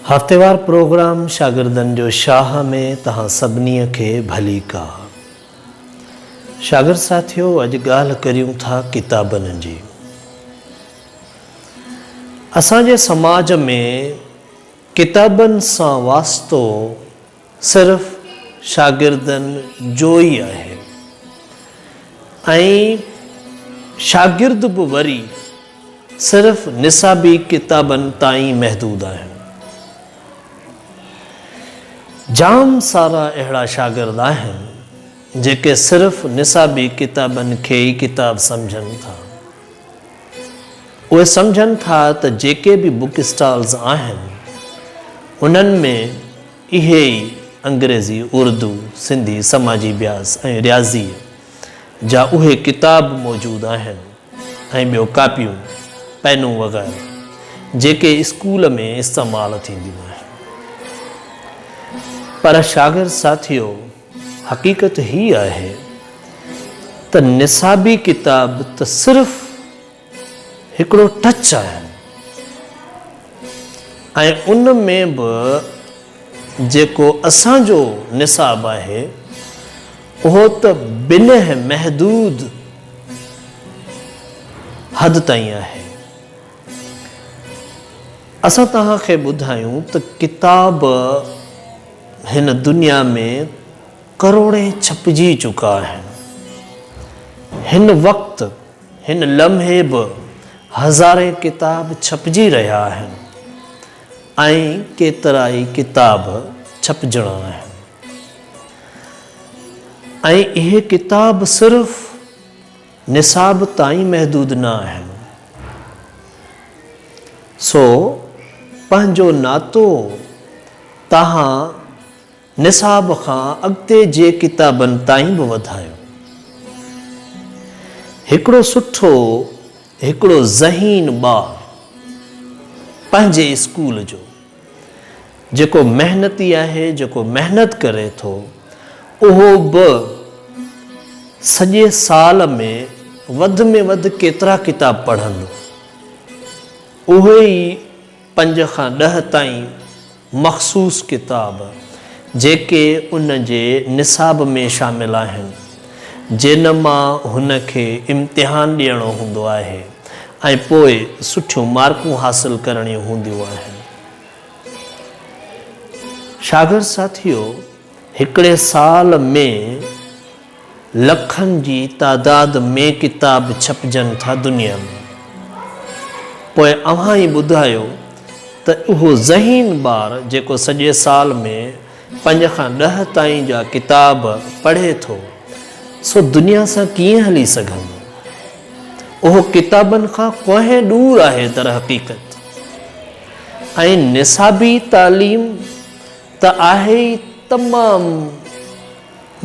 हफ्तेवार programme शागिर्दनि जो शाह में तहां सभिनी खे भली का। शागिर्द साथियो, अॼु ॻाल्हि करियूं था किताबनि जी। असांजे समाज में किताबनि सां वास्तो सिर्फ़ शागिर्दनि जो ई आहे ऐं शागिर्द बि वरी सिर्फ़ निसाबी किताबनि ताईं महदूद आहिनि। जाम सारा अहिड़ा शागिर्द आहिनि जेके सिर्फ़ निसाबी किताबनि खे ई किताब सम्झनि था। उहे सम्झनि था त जेके बि बुक स्टॉल्स आहिनि उन्हनि में इहे ई अंग्रेज़ी, उर्दू, सिंधी, समाजी अभ्यास ऐं रियाज़ी जा उहे किताब मौजूदु आहिनि ऐं ॿियो कापियूं, पेनूं वग़ैरह जेके स्कूल में इस्तेमालु थींदियूं आहिनि। पर शागिर्द साथियो, हक़ीक़त ही आहे त निसाबी किताब त सिर्फ़ हिकिड़ो टच आहे ऐं उन में बि जेको असांजो निसाब आहे उहो त बिना महदूद हद ताईं आहे। असां तव्हांखे ॿुधायूं त किताब हिन दुनिया में करोड़े छपजी चुका आहिनि। हिन वक़्तु, हिन लम्हे बि हज़ारे किताब छपजी रहिया आहिनि ऐं केतिरा ई किताब छपजणा आहिनि। ऐं इहे किताब सिर्फ़ निसाब ताईं महदूद न आहिनि। सो पंहिंजो नातो तव्हां निसाब खां अॻिते जे किताबनि ताईं बि वधायो। हिकिड़ो सुठो, हिकिड़ो ज़हीन ॿार पंहिंजे स्कूल जो जेको महिनती आहे, जेको महिनत करे थो, उहो बि सॼे साल में वधि केतिरा किताब पढ़ंदो। उहे ई 5 खां 10 ताईं मख़सूस किताब जेके उन जे निसाब में शामिल आहिनि, जिन मां हुन खे इम्तिहान ॾियणो हूंदो आहे ऐं पोइ सुठियूं मार्कूं हासिल करणियूं हूंदियूं आहिनि। शागिर्द साथियो, हिकिड़े साल में लखनि जी तादाद में किताब छपजनि था दुनिया में। पोइ अव्हां ई ॿुधायो त उहो ज़हीन ॿार जेको सॼे साल में 5 खां 10 ताईं जा किताब पढ़े थो, सो दुनिया सां कीअं हली सघंदो। उहो किताबनि खां कोहे दूर आहे दर हक़ीक़त। ऐं निसाबी तालीम त आहे ई तमामु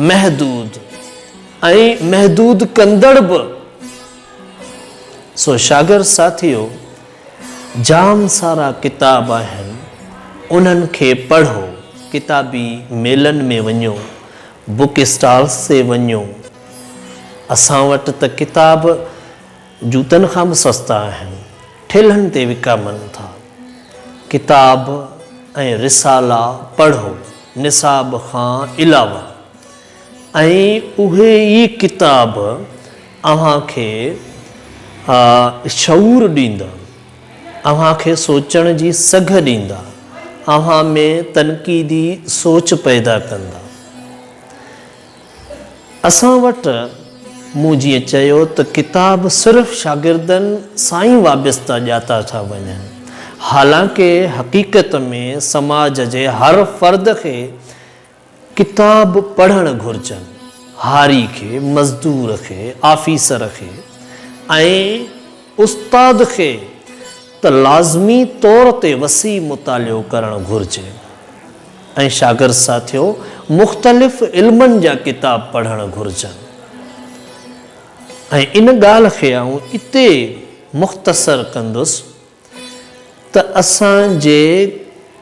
महदूद ऐं महदूद कंदड़ बि। सो शागिर्द साथियो, जाम सारा किताब आहिनि, उन्हनि खे पढ़ो। किताबी मेलनि में वञो, बुक स्टॉल्स ते वञो। असां वटि त किताब जूतनि खां बि सस्ता आहिनि, ठेलनि ते विकामनि था। किताब ऐं रिसाला पढ़ो निसाब खां अलावा, ऐं उहे ई किताब अव्हांखे शऊर ॾींदा, अव्हांखे सोचण जी सघ ॾींदा, अव्हां में तनक़ीदी सोच पैदा कंदा। असां वटि मूं जीअं चयो त किताब सिर्फ़ शागिर्दनि सां ई वाबस्ता ॼाता था वञनि। हालांकि हक़ीक़त में समाज जे हर फ़र्द खे किताब पढ़णु घुरिजनि। हारी खे, मज़दूर खे, आफ़ीसर खे ऐं उस्ताद खे त लाज़मी तौर ते वसी मुतालियो करणु घुरिजे। ऐं शागिर्द साथियो, मुख़्तलिफ़ इल्मनि जा किताब पढ़णु घुरिजनि। ऐं इन ॻाल्हि खे आऊं इते मुख़्तसर कंदुसि त असांजे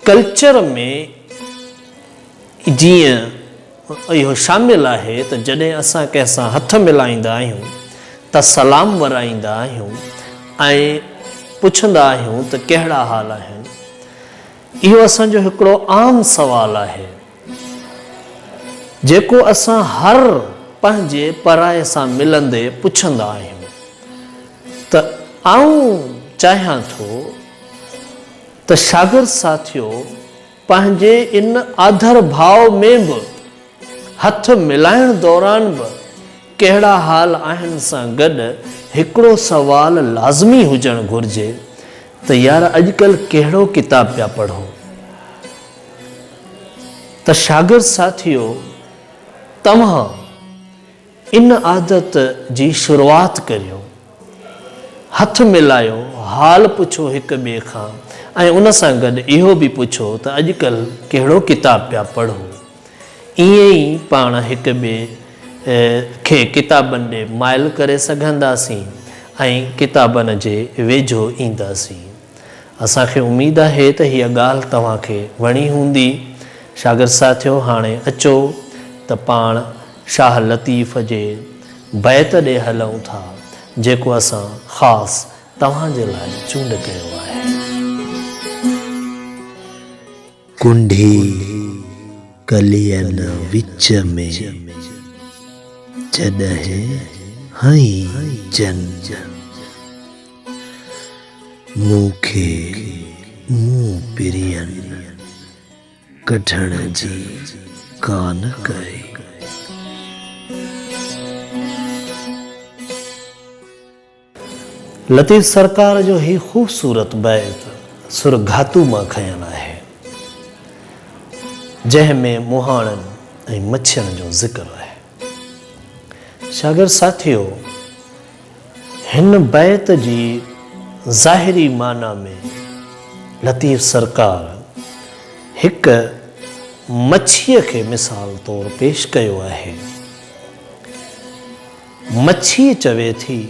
कल्चर में जीअं इहो शामिल आहे त जॾहिं असां कंहिंसां हथ मिलाईंदा आहियूं त सलाम वराईंदा आहियूं ऐं पुछंदा आहियूं त कहिड़ा हाल आहिनि। इहो असांजो हिकिड़ो आम सुवालु आहे जेको असां हर पंहिंजे पराए सां मिलंदे पुछंदा आहियूं। त आऊं चाहियां थो त शागिर्द साथियो पंहिंजे इन आदर भाव में बि हथ मिलाइण दौरान बि कहिड़ा हाल आहिनि सां गॾु हिकिड़ो सुवालु लाज़मी हुजणु घुरिजे त यार अॼुकल्ह कहिड़ो किताब पिया पढ़ो। त शागिर्द साथियो तव्हां इन आदत जी शुरूआति करियो, हथ मिलायो, हाल पुछो हिक ॿिए खां ऐं उन सां गॾु इहो बि पुछो त अॼुकल्ह कहिड़ो किताब पिया पढ़ो। ईअं ई पाण हिक ॿिए खे किताबनि ॾे माइल करे सघंदासीं ऐं किताबनि जे वेझो ईंदासीं। असांखे उमेदु आहे त हीअ ॻाल्हि तव्हांखे वणी हूंदी। शागिर्द साथियो हाणे अचो त पाण शाह लतीफ़ जे बैत ॾे हलूं था जेको असां ख़ासि तव्हांजे लाइ चूंड कयो आहे। कुंडी कलियन विच में जॾहिं हई जन मूंखे मुंहुं पिरियन कढण जी कान कई। लतीफ़ सरकार जो ही ख़ूबसूरत बैत सुरघातू मां खयल आहे जंहिंमें मुहाणनि ऐं मच्छियुनि जो ज़िक्र आहे। शागिर्द साथियो हिन बैत जी ज़ाहिरी माना में लतीफ़ सरकार हिक मच्छीअ खे मिसाल तौर पेश कयो आहे। मच्छी चवे थी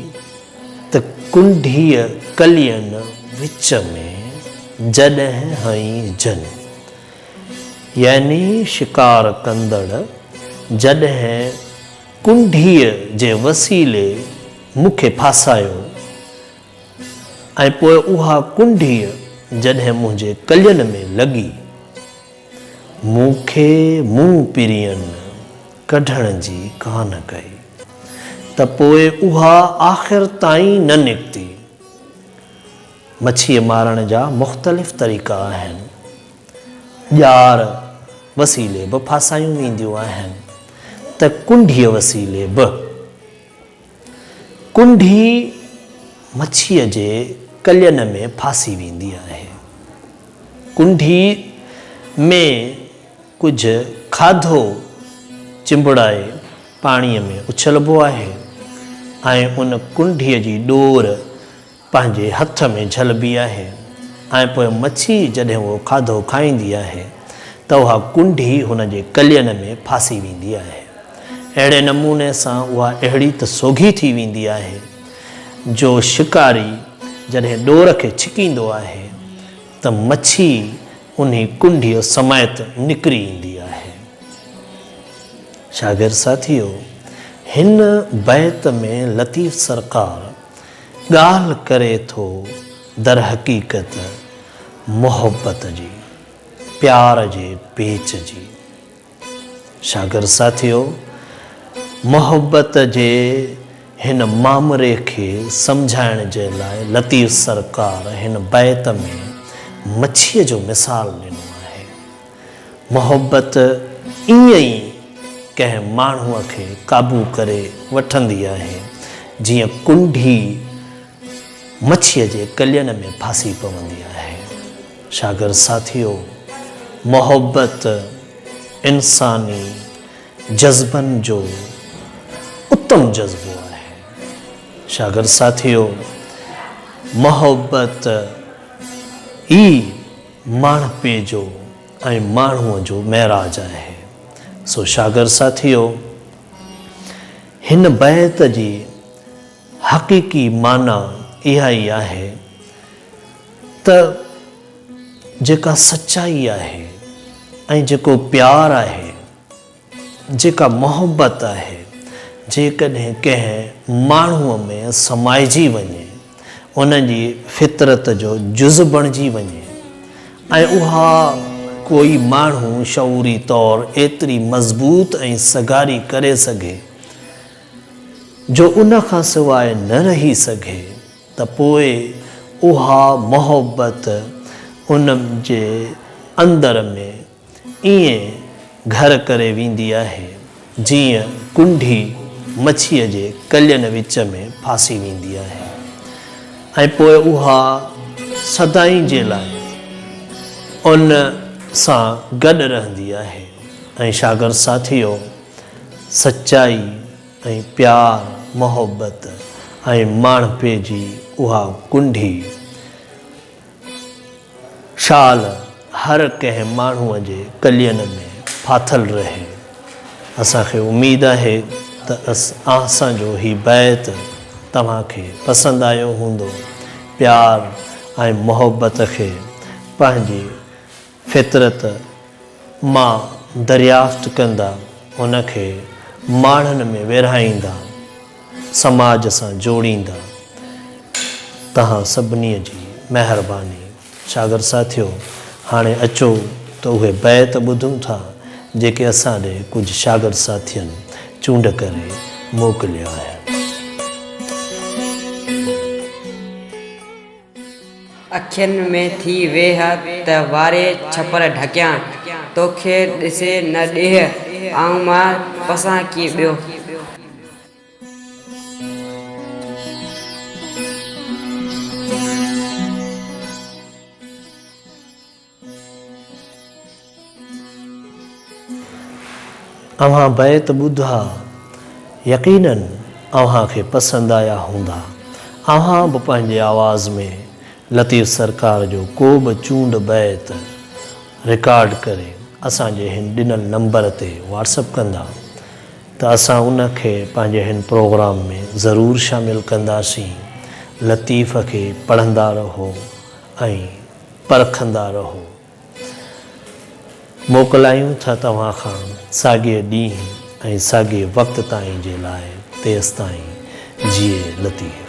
त कुंडीअ कलियन विच में जॾहिं हई जन, यानी शिकार कंदड़ जॾहिं कुंडीअ जे वसीले मूंखे फासायो ऐं पोइ उहा कुंडीअ जॾहिं मुंहिंजे कलियन में लॻी मूंखे मुंहुं पिरियन कढण जी कान कई त पोइ उहा आख़िर ताईं न निकिती। मच्छीअ मारण जा मुख़्तलिफ़ तरीक़ा आहिनि। ॼार वसीले बि फासायूं वेंदियूं आहिनि त कुंडीअ वसीले बि। कुंडी मच्छीअ जे कलियन में फासी वेंदी आहे। कुंडी में कुझु खाधो चिंबड़ाए पाणीअ में उछलबो आहे ऐं उन कुंडीअ जी डोर पंहिंजे हथ में झलबी आहे ऐं पोइ मच्छी जॾहिं उहो खाधो खाईंदी आहे त उहा कुंडी हुन जे कलियन में फासी वेंदी आहे। अहिड़े नमूने सां उहा अहिड़ी त सोघी थी वेंदी आहे जो शिकारी जॾहिं डोर खे छिकींदो आहे त मच्छी उन कुंडीअ समेत निकिरी ईंदी आहे। शागिर्द साथियो हिन बैत में लतीफ़ सरकार ॻाल्हि करे थो दर हक़ीक़त मोहब्बत जी, प्यार जे पेच जी। शागिर्द साथियो मोहब्बत जे हिन मामरे खे सम्झाइण जे लाइ लतीफ़ सरकार हिन बैत में मच्छीअ जो मिसाल ॾिनो आहे। मोहब्बत ईअं ई कंहिं माण्हूअ खे क़ाबू करे वठंदी आहे जीअं कुंडी मच्छीअ जे कलियन में फासी पवंदी आहे। शागिर्द साथियो मोहब्बत इंसानी जज़्बनि जो उत्तम जज़्बो आहे। शागिर्द साथियो मोहब्बत ई माण्हूअ जो ऐं माण्हूअ जो महराज आहे। सो शागिर्द साथियो, हिन बैत जी हक़ीक़ी माना इहा ई आहे त जेका सच्चाई आहे ऐं जेको प्यार आहे, जेका मोहबत आहे, जेकॾहिं कंहिं माण्हूअ में समाइजी वञे, उनजी फितरत जो जुज़ बणिजी वञे ऐं उहा कोई माण्हू शऊरी तौर एतिरी मज़बूत ऐं सगारी करे सघे जो उन खां सवाइ न रही सघे, त पोइ उहा मोहबत उन जे अंदर में ईअं घर करे वेंदी आहे जीअं कुंडी मच्छीअ जे कलियनि विच में फासी वेंदी आहे ऐं पोइ उहा सदाईं जे लाइ उन सां गॾु रहंदी आहे। ऐं शागिर्द साथियो, सच्चाई ऐं प्यार, मोहबत ऐं माण्हपे जी उहा कुंडी शाल हर कंहिं माण्हूअ जे कलियनि में फाथल रहे। असांखे उमेद आहे त असांजो ही बैत तव्हांखे पसंदि आयो हूंदो। प्यार ऐं मोहबत खे पंहिंजी फितरत मां दरियाफ़्त कंदा, उनखे माण्हुनि में विरहाईंदा, समाज सां जोड़ींदा। तव्हां सभिनी जी महिरबानी। शागिर्द साथियो, हाणे अचो त उहे बैत ॿुधूं था जेके असांजे कुझु शागिर्द साथियनि चूंड करे मोकिलिया आहिनि। अखियुनि में थी वेह त वारे छपर ढकियां, तोखे ॾिसे न ॾेह आऊं मां पसां की ॿियो। अव्हां बैत ॿुधा, यकीनन अव्हांखे पसंदि आया हूंदा। अव्हां बि पंहिंजे आवाज़ में लतीफ़ सरकार जो को बि चूंड बैत रिकॉर्ड करे असांजे हिन ॾिनल नंबर ते व्हाट्सअप कंदा त असां उनखे पंहिंजे हिन प्रोग्राम में ज़रूरु शामिलु कंदासीं। लतीफ़ खे पढ़ंदा रहो ऐं परखंदा रहो। मोकिलायूं था तव्हां खां साॻिए ॾींहुं ऐं साॻिए वक़्त ताईं जे लाइ। तेसि ताईं जिए लतीफ़।